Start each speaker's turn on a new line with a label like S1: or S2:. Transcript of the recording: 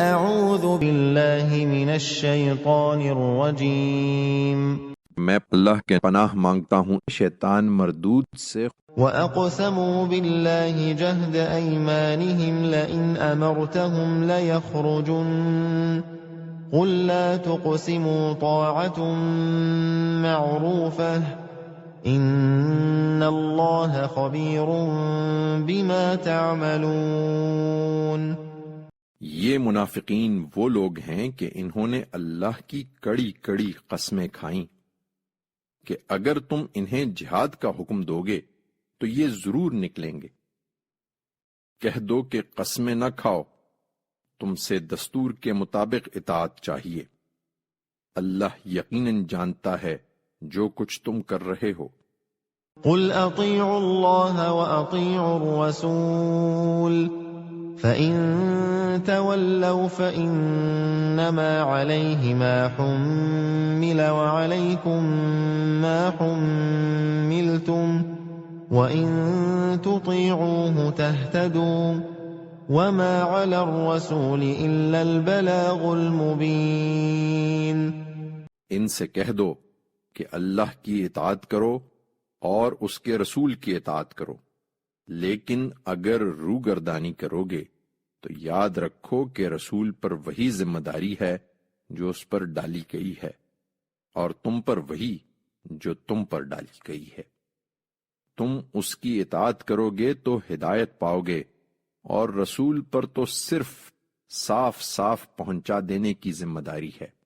S1: اعوذ باللہ من الشیطان الرجیم
S2: میں اللہ کے پناہ مانگتا ہوں شیطان مردود سے۔
S1: وَأَقْسَمُوا بِاللَّهِ جَهْدَ أَيْمَانِهِمْ لَئِنْ أَمَرْتَهُمْ لَيَخْرُجُنَّ قُل لَّا تُقْسِمُوا طَاعَةٌ مَّعْرُوفَةٌ إِنَّ اللَّهَ خَبِيرٌ بِمَا تَعْمَلُونَ۔
S2: یہ منافقین وہ لوگ ہیں کہ انہوں نے اللہ کی کڑی کڑی قسمیں کھائیں کہ اگر تم انہیں جہاد کا حکم دو گے تو یہ ضرور نکلیں گے۔ کہہ دو کہ قسمیں نہ کھاؤ، تم سے دستور کے مطابق اطاعت چاہیے، اللہ یقیناً جانتا ہے جو کچھ تم کر رہے ہو۔
S1: قُلْ أَطِيعُوا اللَّهَ وَأَطِيعُوا الرَّسُولَ فَإِن تَوَلَّوْا فَإِنَّمَا عَلَيْهِ مَا حُمِّلَ وَعَلَيْكُمْ مَا حُمِّلْتُمْ وَإِن تُطِيعُوهُ تَهْتَدُوا وَمَا عَلَى الرَّسُولِ إِلَّا الْبَلَاغُ الْمُبِينُ۔
S2: ان سے کہہ دو کہ اللہ کی اطاعت کرو اور اس کے رسول کی اطاعت کرو، لیکن اگر روگردانی کرو گے تو یاد رکھو کہ رسول پر وہی ذمہ داری ہے جو اس پر ڈالی گئی ہے، اور تم پر وہی جو تم پر ڈالی گئی ہے۔ تم اس کی اطاعت کرو گے تو ہدایت پاؤ گے، اور رسول پر تو صرف صاف صاف پہنچا دینے کی ذمہ داری ہے۔